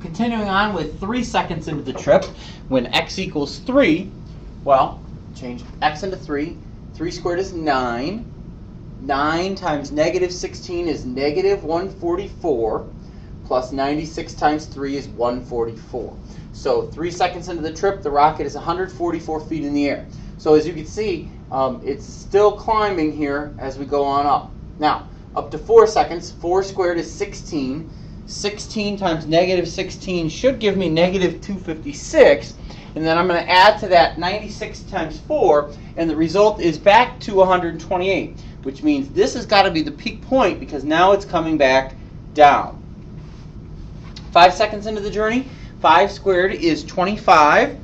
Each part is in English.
Continuing on with 3 seconds into the trip, when x equals 3, well, change x into 3. 3 squared is 9. 9 times negative 16 is negative 144, plus 96 times 3 is 144. So 3 seconds into the trip, the rocket is 144 feet in the air. So as you can see, it's still climbing here as we go on up. Now, up to 4 seconds, 4 squared is 16. 16 times negative 16 should give me negative 256. And then I'm going to add to that 96 times 4, and the result is back to 128, which means this has got to be the peak point because now it's coming back down. 5 seconds into the journey, 5 squared is 25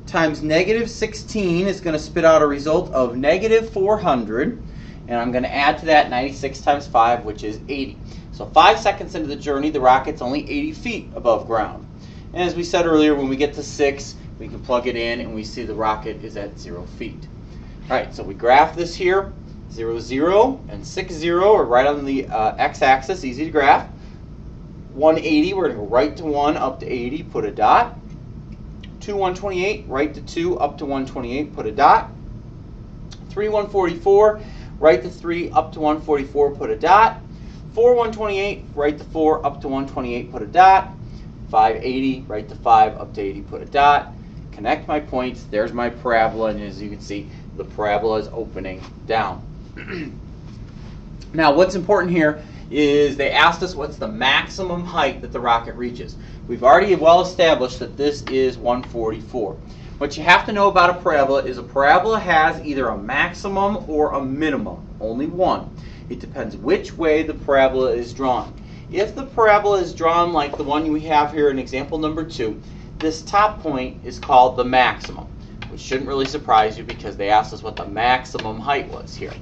times negative 16 is going to spit out a result of negative 400. And I'm going to add to that 96 times 5, which is 80. So 5 seconds into the journey, the rocket's only 80 feet above ground. And as we said earlier, when we get to 6, we can plug it in and we see the rocket is at 0 feet. All right, so we graph this here. 0, 0, and 6, 0 are right on the x-axis, easy to graph. 180, we're going to go right to 1, up to 80, put a dot. 2, 128, right to 2, up to 128, put a dot. 3, 144, right to 3, up to 144, put a dot. 4, 128, right to 4, up to 128, put a dot. 580, right to 5, up to 80, put a dot. Connect my points. There's my parabola, and as you can see, the parabola is opening down. Now, what's important here is they asked us what's the maximum height that the rocket reaches. We've already well established that this is 144. What you have to know about a parabola is a parabola has either a maximum or a minimum, only one. It depends which way the parabola is drawn. If the parabola is drawn like the one we have here in example number 2, this top point is called the maximum, which shouldn't really surprise you because they asked us what the maximum height was here.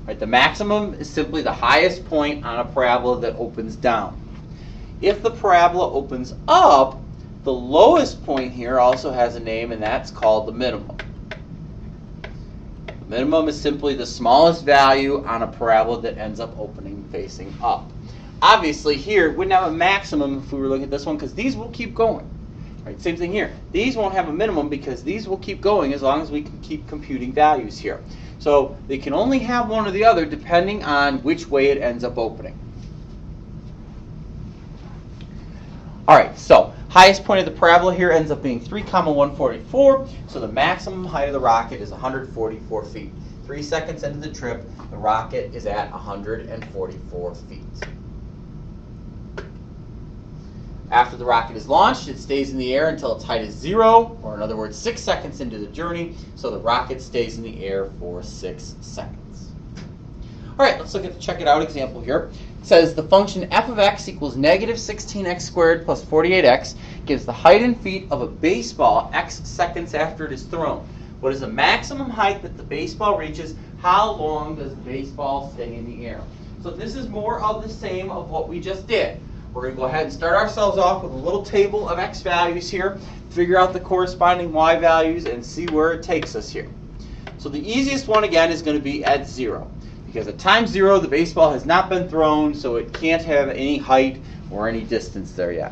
Right, the maximum is simply the highest point on a parabola that opens down. If the parabola opens up, the lowest point here also has a name, and that's called the minimum. The minimum is simply the smallest value on a parabola that ends up opening facing up. Obviously here, it wouldn't have a maximum if we were looking at this one because these will keep going. Right, same thing here. These won't have a minimum because these will keep going as long as we can keep computing values here. So they can only have one or the other depending on which way it ends up opening. All right, so highest point of the parabola here ends up being 3, 144. So the maximum height of the rocket is 144 feet. 3 seconds into the trip, the rocket is at 144 feet. After the rocket is launched, it stays in the air until its height is 0, or in other words, 6 seconds into the journey. So the rocket stays in the air for 6 seconds. All right, let's look at the check it out example here. It says the function f of x equals negative 16x squared plus 48x gives the height in feet of a baseball x seconds after it is thrown. What is the maximum height that the baseball reaches? How long does the baseball stay in the air? So this is more of the same of what we just did. We're going to go ahead and start ourselves off with a little table of x values here, figure out the corresponding y values, and see where it takes us here. So the easiest one, again, is going to be at 0. Because at time 0, the baseball has not been thrown, so it can't have any height or any distance there yet.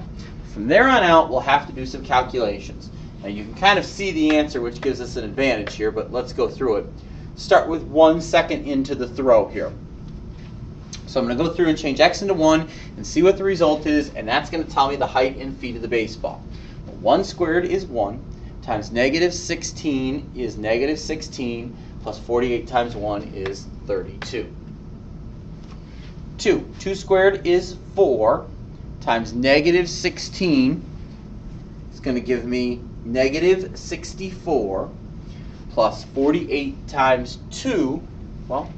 From there on out, we'll have to do some calculations. Now you can kind of see the answer, which gives us an advantage here, but let's go through it. Start with 1 second into the throw here. So I'm going to go through and change x into 1 and see what the result is, and that's going to tell me the height in feet of the baseball. 1 squared is 1, times negative 16 is negative 16, plus 48 times 1 is 32. 2 squared is 4, times negative 16 is going to give me negative 64, plus 48 times 2, well,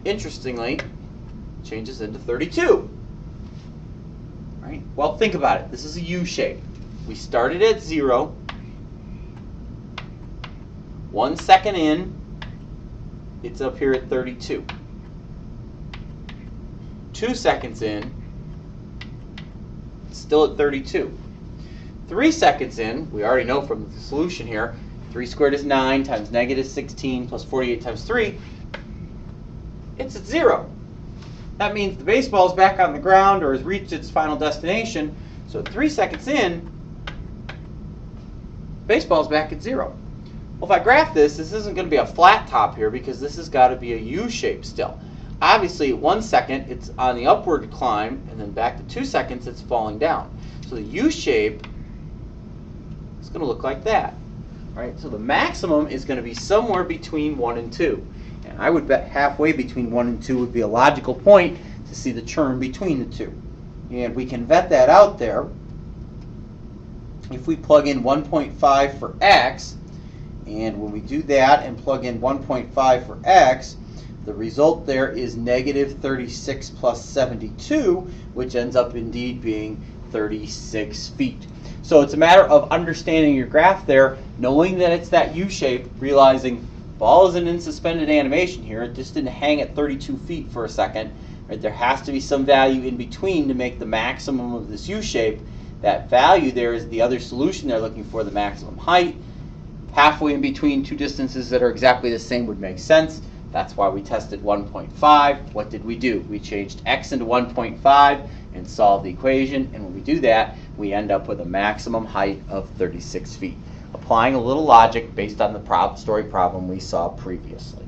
interestingly, changes into 32. Right? Well, think about it. This is a U shape. We started at 0. 1 second in, it's up here at 32. 2 seconds in, it's still at 32. 3 seconds in, we already know from the solution here, 3 squared is 9 times negative 16 plus 48 times 3, it's at 0. That means the baseball is back on the ground or has reached its final destination. So 3 seconds in, baseball's back at 0. Well, if I graph this isn't going to be a flat top here because this has got to be a U shape still. Obviously, at 1 second, it's on the upward climb, and then back to 2 seconds, it's falling down. So the U shape is going to look like that. Right? So the maximum is going to be somewhere between 1 and 2. And I would bet halfway between 1 and 2 would be a logical point to see the term between the two. And we can vet that out there. If we plug in 1.5 for x, and when we do that and plug in 1.5 for x, the result there is negative 36 plus 72, which ends up indeed being 36 feet. So it's a matter of understanding your graph there, knowing that it's that U shape, realizing ball isn't in suspended animation here. It just didn't hang at 32 feet for a second. Right? There has to be some value in between to make the maximum of this U shape. That value there is the other solution they're looking for, the maximum height. Halfway in between two distances that are exactly the same would make sense. That's why we tested 1.5. What did we do? We changed x into 1.5 and solved the equation. And when we do that, we end up with a maximum height of 36 feet. Applying a little logic based on the story problem we saw previously.